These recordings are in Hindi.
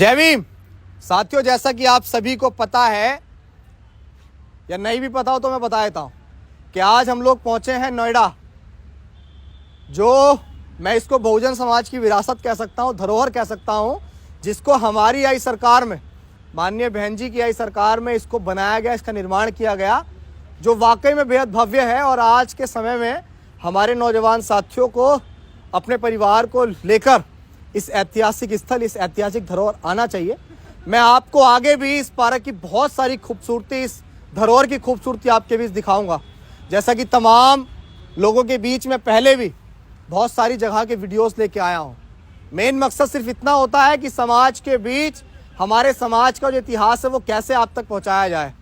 जय भीम साथियों, जैसा कि आप सभी को पता है या नहीं भी पता हो तो मैं बता देता हूँ कि आज हम लोग पहुँचे हैं नोएडा, जो मैं इसको बहुजन समाज की विरासत कह सकता हूँ, धरोहर कह सकता हूँ, जिसको हमारी आई सरकार में, माननीय बहन जी की आई सरकार में इसको बनाया गया, इसका निर्माण किया गया, जो वाकई में बेहद भव्य है। और आज के समय में हमारे नौजवान साथियों को अपने परिवार को लेकर इस ऐतिहासिक स्थल, इस ऐतिहासिक धरोहर आना चाहिए। मैं आपको आगे भी इस पार्क की बहुत सारी खूबसूरती, इस धरोहर की खूबसूरती आपके बीच दिखाऊंगा। जैसा कि तमाम लोगों के बीच में पहले भी बहुत सारी जगह के वीडियोस लेके आया हूँ। मेन मकसद सिर्फ इतना होता है कि समाज के बीच हमारे समाज का जो इतिहास है वो कैसे आप तक पहुँचाया जाए।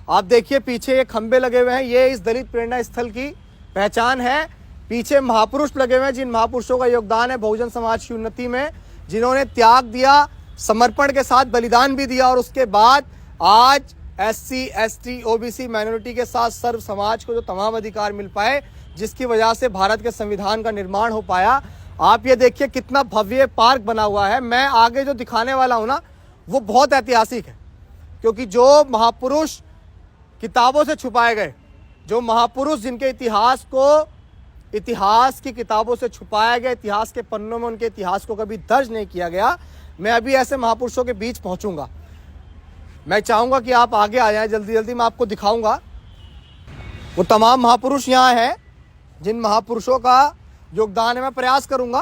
आप देखिए पीछे ये खंबे लगे हुए हैं, ये इस दलित प्रेरणा स्थल की पहचान है। पीछे महापुरुष लगे हुए हैं, जिन महापुरुषों का योगदान है बहुजन समाज की उन्नति में, जिन्होंने त्याग दिया, समर्पण के साथ बलिदान भी दिया, और उसके बाद आज SC, ST, OBC माइनॉरिटी के साथ सर्व समाज को जो तमाम अधिकार मिल पाए, जिसकी वजह से भारत के संविधान का निर्माण हो पाया। आप ये देखिए कितना भव्य पार्क बना हुआ है। मैं आगे जो दिखाने वाला हूँ ना, वो बहुत ऐतिहासिक है, क्योंकि जो महापुरुष किताबों से छुपाए गए, जो महापुरुष जिनके इतिहास की किताबों से छुपाया गया, इतिहास के पन्नों में उनके इतिहास को कभी दर्ज नहीं किया गया, मैं अभी ऐसे महापुरुषों के बीच पहुंचूंगा। मैं चाहूंगा कि आप आगे आ जाएं, जल्दी जल्दी मैं आपको दिखाऊंगा वो तमाम महापुरुष यहाँ हैं, जिन महापुरुषों का योगदान है। मैं प्रयास करूंगा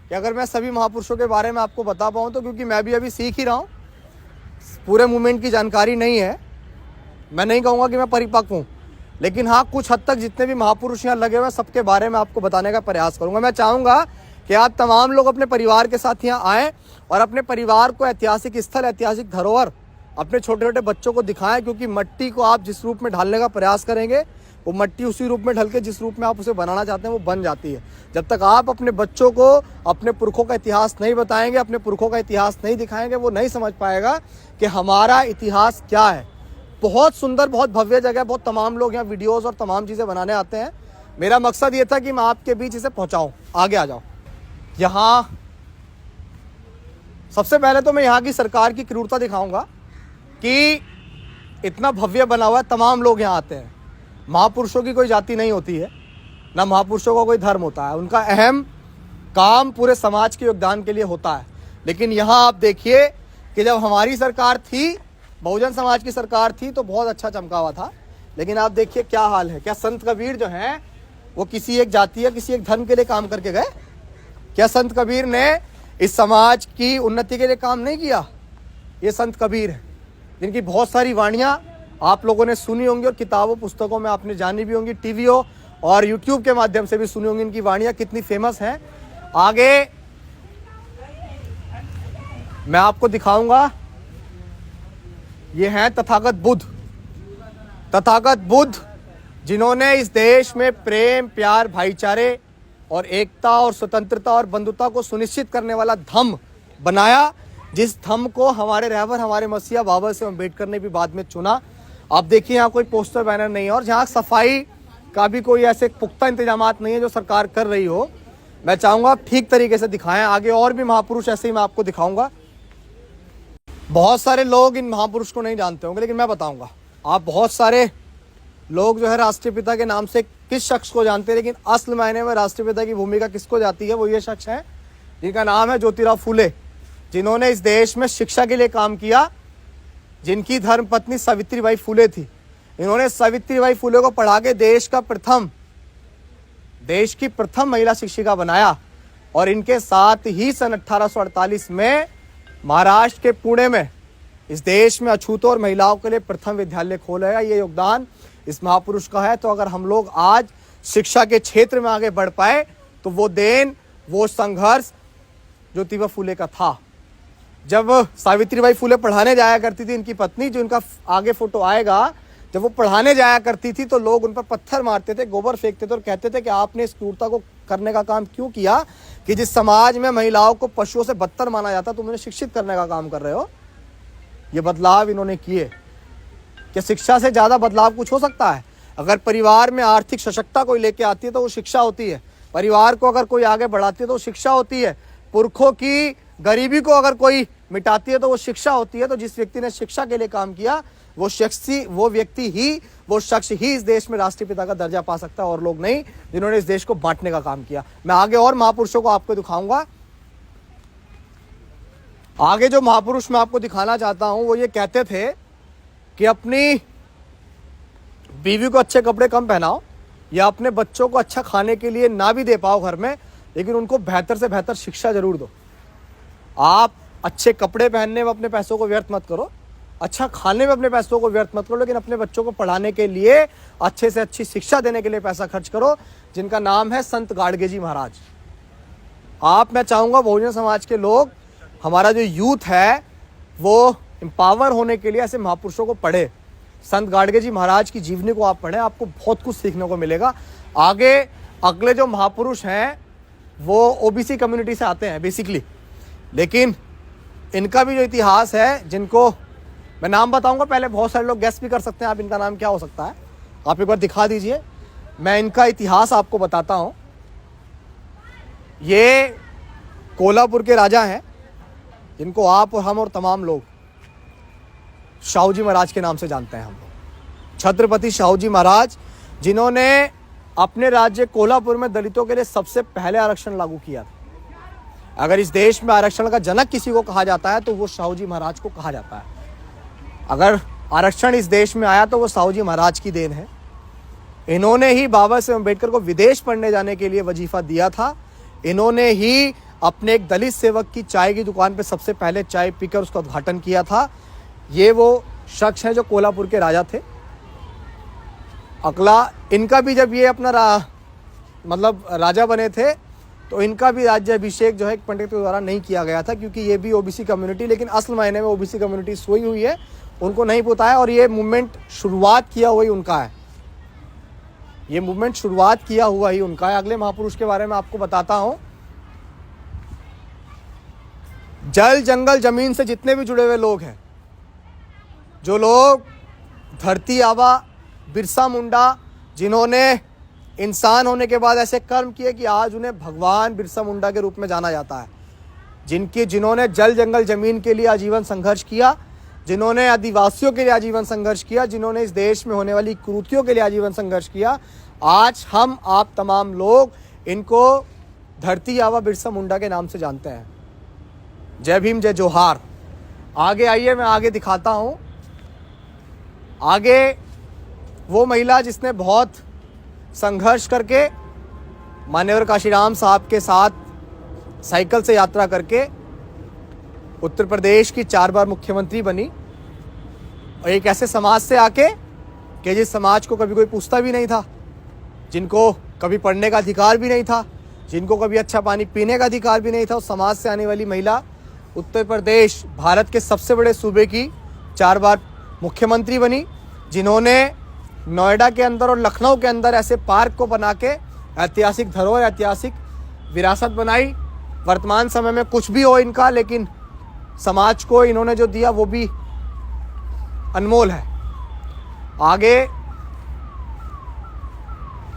कि अगर मैं सभी महापुरुषों के बारे में आपको बता पाऊँ तो, क्योंकि मैं भी अभी सीख ही रहा हूँ, पूरे मूवमेंट की जानकारी नहीं है। मैं नहीं कहूँगा कि मैं परिपक्व हूँ, लेकिन हाँ, कुछ हद तक जितने भी महापुरुष यहाँ लगे हुए हैं सबके बारे में आपको बताने का प्रयास करूंगा। मैं चाहूँगा कि आप तमाम लोग अपने परिवार के साथ यहाँ आएँ और अपने परिवार को ऐतिहासिक स्थल, ऐतिहासिक धरोहर अपने छोटे छोटे बच्चों को दिखाएं, क्योंकि मिट्टी को आप जिस रूप में ढालने का प्रयास करेंगे, वो मिट्टी उसी रूप में ढल के जिस रूप में आप उसे बनाना चाहते हैं वो बन जाती है। जब तक आप अपने बच्चों को अपने पुरखों का इतिहास नहीं बताएंगे, अपने पुरखों का इतिहास नहीं दिखाएंगे, वो नहीं समझ पाएगा कि हमारा इतिहास क्या है। बहुत सुंदर, बहुत भव्य जगह, बहुत तमाम लोग यहाँ वीडियोस और तमाम चीज़ें बनाने आते हैं। मेरा मकसद ये था कि मैं आपके बीच इसे पहुँचाऊँ। आगे आ जाओ। यहाँ सबसे पहले तो मैं यहाँ की सरकार की क्रूरता दिखाऊंगा कि इतना भव्य बना हुआ है, तमाम लोग यहाँ आते हैं। महापुरुषों की कोई जाति नहीं होती है, ना महापुरुषों का कोई धर्म होता है, उनका अहम काम पूरे समाज के योगदान के लिए होता है। लेकिन यहाँ आप देखिए कि जब हमारी सरकार थी, बहुजन समाज की सरकार थी, तो बहुत अच्छा चमका हुआ था। लेकिन आप देखिए क्या हाल है। क्या संत कबीर जो हैं वो किसी एक जाति या किसी एक धर्म के लिए काम करके गए? क्या संत कबीर ने इस समाज की उन्नति के लिए काम नहीं किया? ये संत कबीर हैं, जिनकी बहुत सारी वाणियाँ आप लोगों ने सुनी होंगी और किताबों पुस्तकों में आपने जानी भी होंगी, टीवीओ और यूट्यूब के माध्यम से भी सुनी होंगी। इनकी वाणियाँ कितनी फेमस हैं। आगे मैं आपको दिखाऊंगा। ये हैं तथागत बुद्ध। तथागत बुद्ध जिन्होंने इस देश में प्रेम, प्यार, भाईचारे और एकता और स्वतंत्रता और बंधुता को सुनिश्चित करने वाला धम्म बनाया, जिस धम्म को हमारे रहबर, हमारे मसीहा बाबा साहेब अम्बेडकर ने भी बाद में चुना। आप देखिए यहाँ कोई पोस्टर बैनर नहीं है, और जहाँ सफाई का भी कोई ऐसे पुख्ता इंतजामात नहीं है जो सरकार कर रही हो। मैं चाहूँगा आप ठीक तरीके से दिखाएं। आगे और भी महापुरुष ऐसे ही मैं आपको दिखाऊंगा। बहुत सारे लोग इन महापुरुष को नहीं जानते होंगे, लेकिन मैं बताऊंगा। आप बहुत सारे लोग जो है राष्ट्रपिता के नाम से किस शख्स को जानते हैं, लेकिन असल मायने में राष्ट्रपिता की भूमिका किसको जाती है? वो ये शख्स है जिनका नाम है ज्योतिराव फूले, जिन्होंने इस देश में शिक्षा के लिए काम किया, जिनकी धर्मपत्नी सावित्रीबाई फूले थी। इन्होंने सावित्रीबाई फूले को पढ़ा के देश की प्रथम महिला शिक्षिका बनाया। और इनके साथ ही सन 1848 में महाराष्ट्र के पुणे में इस देश में अछूतों और महिलाओं के लिए प्रथम विद्यालय खोला है। ये योगदान इस महापुरुष का है। तो अगर हम लोग आज शिक्षा के क्षेत्र में आगे बढ़ पाए तो वो देन, वो संघर्ष ज्योतिबा फूले का था। जब सावित्रीबाई फूले पढ़ाने जाया करती थी, इनकी पत्नी, जो इनका आगे फोटो आएगा, जब वो पढ़ाने जाया करती थी तो लोग उन पर पत्थर मारते थे, गोबर फेंकते थे और कहते थे कि आपने इस क्रूरता को करने का काम क्यों किया, कि जिस समाज में महिलाओं को पशुओं से बदतर माना जाता, तुम उन्हें शिक्षित करने का काम कर रहे हो। ये बदलाव इन्होंने किए। क्या शिक्षा से ज़्यादा बदलाव कुछ हो सकता है? अगर परिवार में आर्थिक सशक्तता कोई लेके आती है तो वो शिक्षा होती है। परिवार को अगर कोई आगे बढ़ाती है तो वो शिक्षा होती है। पुरखों की गरीबी को अगर कोई मिटाती है तो वो शिक्षा होती है। तो जिस व्यक्ति ने शिक्षा के लिए काम किया वो शख्स ही इस देश में राष्ट्रपिता का दर्जा पा सकता है, और लोग नहीं जिन्होंने इस देश को बांटने का काम किया। मैं आगे और महापुरुषों को आपको दिखाऊंगा। आगे जो महापुरुष मैं आपको दिखाना चाहता हूं वो ये कहते थे कि अपनी बीवी को अच्छे कपड़े कम पहनाओ या अपने बच्चों को अच्छा खाने के लिए ना भी दे पाओ घर में, लेकिन उनको बेहतर से बेहतर शिक्षा जरूर दो। आप अच्छे कपड़े पहनने में अपने पैसों को व्यर्थ मत करो, अच्छा खाने में अपने पैसों को व्यर्थ मत करो, लेकिन अपने बच्चों को पढ़ाने के लिए अच्छे से अच्छी शिक्षा देने के लिए पैसा खर्च करो, जिनका नाम है संत गाडगे जी महाराज। मैं चाहूँगा बहुजन समाज के लोग, हमारा जो यूथ है वो एम्पावर होने के लिए ऐसे महापुरुषों को पढ़े। संत गाडगे जी महाराज की जीवनी को आप पढ़ें, आपको बहुत कुछ सीखने को मिलेगा। आगे अगले जो महापुरुष हैं वो ओबीसी कम्युनिटी से आते हैं बेसिकली, लेकिन इनका भी जो इतिहास है, जिनको मैं नाम बताऊंगा, पहले बहुत सारे लोग गेस भी कर सकते हैं आप इनका नाम क्या हो सकता है। आप एक बार दिखा दीजिए, मैं इनका इतिहास आपको बताता हूं। ये कोल्हापुर के राजा हैं, जिनको आप और हम और तमाम लोग शाहू जी महाराज के नाम से जानते हैं। हम लोग छत्रपति शाहू जी महाराज, जिन्होंने अपने राज्य कोल्हापुर में दलितों के लिए सबसे पहले आरक्षण लागू किया था। अगर इस देश में आरक्षण का जनक किसी को कहा जाता है तो वो शाहू जी महाराज को कहा जाता है। अगर आरक्षण इस देश में आया तो वो शाहू जी महाराज की देन है। इन्होंने ही बाबा साहेब अम्बेडकर को विदेश पढ़ने जाने के लिए वजीफा दिया था। इन्होंने ही अपने एक दलित सेवक की चाय की दुकान पे सबसे पहले चाय पीकर उसका उद्घाटन किया था। ये वो शख्स हैं जो कोल्हापुर के राजा थे। अगला इनका भी जब ये अपना राजा बने थे तो इनका भी राज्याभिषेक जो है एक पंडित के द्वारा नहीं किया गया था, क्योंकि ये भी ओबीसी कम्युनिटी, लेकिन असल मायने में ओबीसी कम्युनिटी सोई हुई है, उनको नहीं पता है। और ये मूवमेंट शुरुआत किया हुआ ही उनका है। ये मूवमेंट शुरुआत किया हुआ ही उनका है। अगले महापुरुष के बारे में आपको बताता हूं। जल जंगल जमीन से जितने भी जुड़े हुए लोग हैं, जो लोग धरती आबा बिरसा मुंडा, जिन्होंने इंसान होने के बाद ऐसे कर्म किए कि आज उन्हें भगवान बिरसा मुंडा के रूप में जाना जाता है, जिन्होंने जल जंगल जमीन के लिए आजीवन संघर्ष किया, जिन्होंने आदिवासियों के लिए आजीवन संघर्ष किया, जिन्होंने इस देश में होने वाली कुरीतियों के लिए आजीवन संघर्ष किया, आज हम आप तमाम लोग इनको धरती आबा बिरसा मुंडा के नाम से जानते हैं। जय भीम, जय जोहार। आगे आइए, मैं आगे दिखाता हूं। आगे वो महिला जिसने बहुत संघर्ष करके मान्यवर काशीराम साहब के साथ साइकिल से यात्रा करके उत्तर प्रदेश की 4 बार मुख्यमंत्री बनी, और एक ऐसे समाज से आके कि जिस समाज को कभी कोई पूछता भी नहीं था, जिनको कभी पढ़ने का अधिकार भी नहीं था, जिनको कभी अच्छा पानी पीने का अधिकार भी नहीं था, उस समाज से आने वाली महिला उत्तर प्रदेश भारत के सबसे बड़े सूबे की 4 बार मुख्यमंत्री बनी, जिन्होंने नोएडा के अंदर और लखनऊ के अंदर ऐसे पार्क को बना के ऐतिहासिक धरोहर, ऐतिहासिक विरासत बनाई। वर्तमान समय में कुछ भी हो इनका, लेकिन समाज को इन्होंने जो दिया वो भी अनमोल है। आगे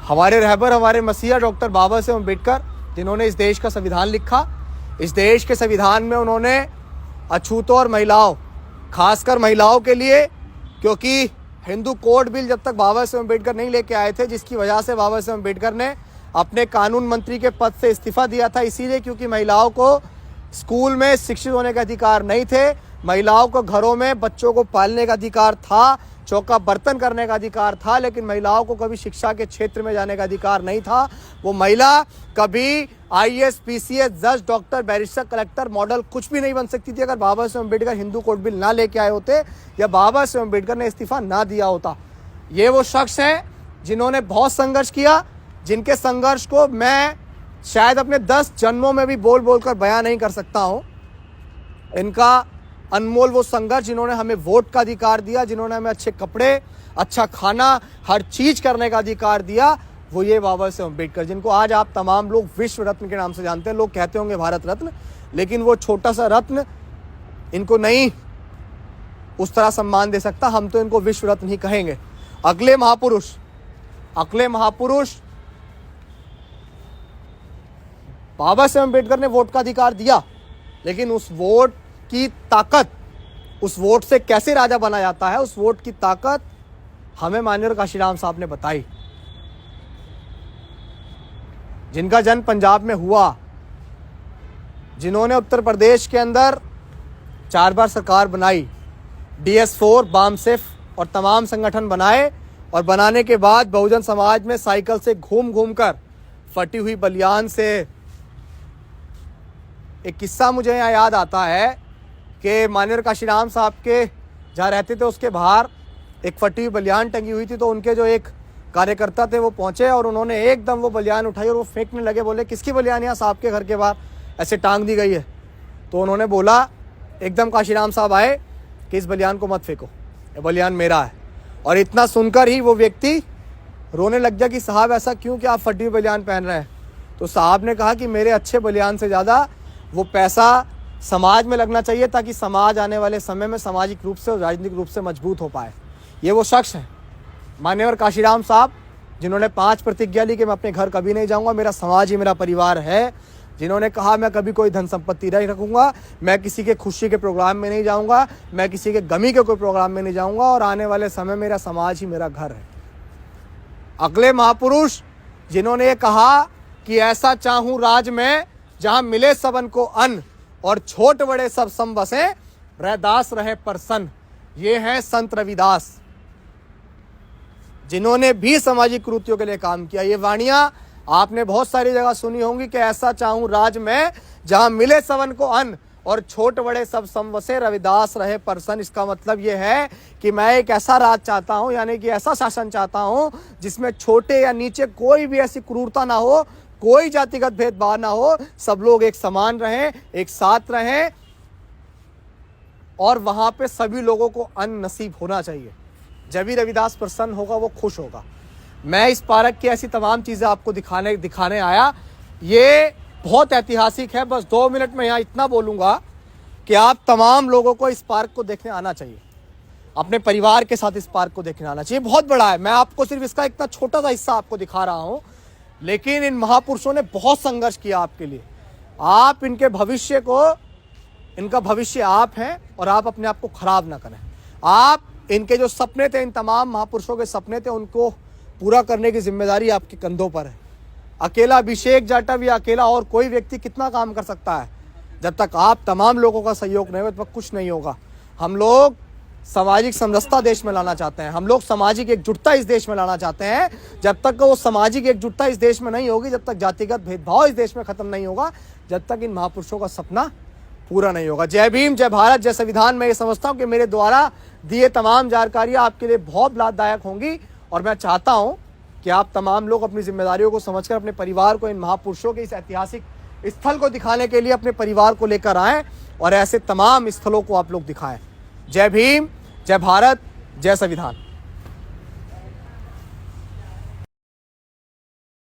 हमारे रहबर, हमारे मसीहा डॉक्टर बाबा साहेब अम्बेडकर, जिन्होंने इस देश का संविधान लिखा। इस देश के संविधान में उन्होंने अछूतों और महिलाओं, खासकर महिलाओं के लिए, क्योंकि हिंदू कोड बिल जब तक बाबा साहेब अम्बेडकर नहीं लेके आए थे, जिसकी वजह से बाबा साहेब अम्बेडकर ने अपने कानून मंत्री के पद से इस्तीफा दिया था, इसीलिए क्योंकि महिलाओं को स्कूल में शिक्षित होने का अधिकार नहीं थे, महिलाओं को घरों में बच्चों को पालने का अधिकार था, चौका बर्तन करने का अधिकार था, लेकिन महिलाओं को कभी शिक्षा के क्षेत्र में जाने का अधिकार नहीं था। वो महिला कभी आईएएस, पीसीएस, जज, डॉक्टर, बैरिस्टर, कलेक्टर, मॉडल कुछ भी नहीं बन सकती थी अगर बाबा साहेब अम्बेडकर हिंदू कोड बिल ना लेके आए होते या बाबा साहेब अम्बेडकर ने इस्तीफा ना दिया होता। ये वो शख्स हैं जिन्होंने बहुत संघर्ष किया, जिनके संघर्ष को मैं शायद अपने 10 जन्मों में भी बोल बोल कर बयां नहीं कर सकता हूं। इनका अनमोल वो संघर्ष, जिन्होंने हमें वोट का अधिकार दिया, जिन्होंने हमें अच्छे कपड़े, अच्छा खाना, हर चीज करने का अधिकार दिया, वो ये बाबा साहेब अम्बेडकर, जिनको आज आप तमाम लोग विश्व रत्न के नाम से जानते हैं। लोग कहते होंगे भारत रत्न, लेकिन वो छोटा सा रत्न इनको नहीं उस तरह सम्मान दे सकता। हम तो इनको विश्व रत्न ही कहेंगे। अगले महापुरुष बाबा साहेब अम्बेडकर ने वोट का अधिकार दिया, लेकिन उस वोट की ताकत, उस वोट से कैसे राजा बना जाता है, उस वोट की ताकत हमें माननीय काशीराम साहब ने बताई। जिनका जन्म पंजाब में हुआ, जिन्होंने उत्तर प्रदेश के अंदर 4 बार सरकार बनाई, DS4, बामसेफ और तमाम संगठन बनाए, और बनाने के बाद बहुजन समाज में साइकिल से घूम घूम कर फटी हुई बलियान से, एक किस्सा मुझे यहाँ याद आता है कि माननीय काशीराम साहब के जहाँ रहते थे उसके बाहर एक फटी हुई बलियान टंगी हुई थी। तो उनके जो एक कार्यकर्ता थे वो पहुंचे और उन्होंने एकदम वो बलियान उठाई और वो फेंकने लगे। बोले किसकी बलियान यहाँ साहब के घर के बाहर ऐसे टांग दी गई है? तो उन्होंने बोला, एकदम काशीराम साहब आए कि इस बलियान को मत फेंको, ये बलियान मेरा है। और इतना सुनकर ही वो व्यक्ति रोने लग गया कि साहब ऐसा क्यों कि आप फटी हुई बलियान पहन रहे हैं? तो साहब ने कहा कि मेरे अच्छे बलियान से ज़्यादा वो पैसा समाज में लगना चाहिए ताकि समाज आने वाले समय में सामाजिक रूप से और राजनीतिक रूप से मजबूत हो पाए। ये वो शख्स हैं माननीय काशीराम साहब, जिन्होंने 5 प्रतिज्ञा ली कि मैं अपने घर कभी नहीं जाऊंगा, मेरा समाज ही मेरा परिवार है। जिन्होंने कहा मैं कभी कोई धन संपत्ति नहीं रखूंगा, मैं किसी के खुशी के प्रोग्राम में नहीं जाऊंगा, मैं किसी के गमी के कोई प्रोग्राम में नहीं जाऊंगा, और आने वाले समय मेरा समाज ही मेरा घर है। अगले महापुरुष जिन्होंने ये कहा कि ऐसा चाहूं राज में जहां मिले सबन को अन्न और छोट बड़े सब सम बसे, रैदास रहे प्रसन्न, ये हैं संत रविदास, जिन्होंने भी सामाजिक कुरीतियों के लिए काम किया। ये वाणियां आपने बहुत सारी जगह सुनी होंगी कि ऐसा चाहूं राज में जहां मिले सबन को अन्न और छोट बड़े सब सम बसे, रविदास रहे प्रसन्न। इसका मतलब ये है कि मैं एक ऐसा राज चाहता हूं, यानी कि ऐसा शासन चाहता हूं जिसमें छोटे या नीचे कोई भी ऐसी क्रूरता ना हो, कोई जातिगत भेदभाव ना हो, सब लोग एक समान रहें, एक साथ रहें, और वहां पे सभी लोगों को अन्न नसीब होना चाहिए। जब भी रविदास प्रसन्न होगा, वो खुश होगा। मैं इस पार्क की ऐसी तमाम चीज़ें आपको दिखाने आया। ये बहुत ऐतिहासिक है। बस 2 मिनट में यहाँ इतना बोलूँगा कि आप तमाम लोगों को इस पार्क को देखने आना चाहिए, अपने परिवार के साथ इस पार्क को देखने आना चाहिए। बहुत बड़ा है, मैं आपको सिर्फ इसका इतना छोटा सा हिस्सा आपको दिखा रहा हूँ, लेकिन इन महापुरुषों ने बहुत संघर्ष किया आपके लिए। आप इनके भविष्य को, इनका भविष्य आप हैं, और आप अपने आप को खराब ना करें। आप इनके जो सपने थे, इन तमाम महापुरुषों के सपने थे, उनको पूरा करने की जिम्मेदारी आपके कंधों पर है। अकेला अभिषेक जाटव या अकेला और कोई व्यक्ति कितना काम कर सकता है? जब तक आप तमाम लोगों का सहयोग नहीं हो, तब तक कुछ नहीं होगा। हम लोग सामाजिक समरसता देश में लाना चाहते हैं, हम लोग सामाजिक एकजुटता इस देश में लाना चाहते हैं। जब तक वो सामाजिक एकजुटता इस देश में नहीं होगी, जब तक जातिगत भेदभाव इस देश में खत्म नहीं होगा, जब तक इन महापुरुषों का सपना पूरा नहीं होगा। जय भीम, जय भारत, जय संविधान। मैं ये समझता हूँ कि मेरे द्वारा दिए तमाम जानकारियाँ आपके लिए बहुत लाभदायक होंगी, और मैं चाहता हूँ कि आप तमाम लोग अपनी जिम्मेदारियों को समझकर अपने परिवार को इन महापुरुषों के इस ऐतिहासिक स्थल को दिखाने के लिए अपने परिवार को लेकर आएँ, और ऐसे तमाम स्थलों को आप लोग दिखाएं। जय भीम, जय भारत, जय संविधान।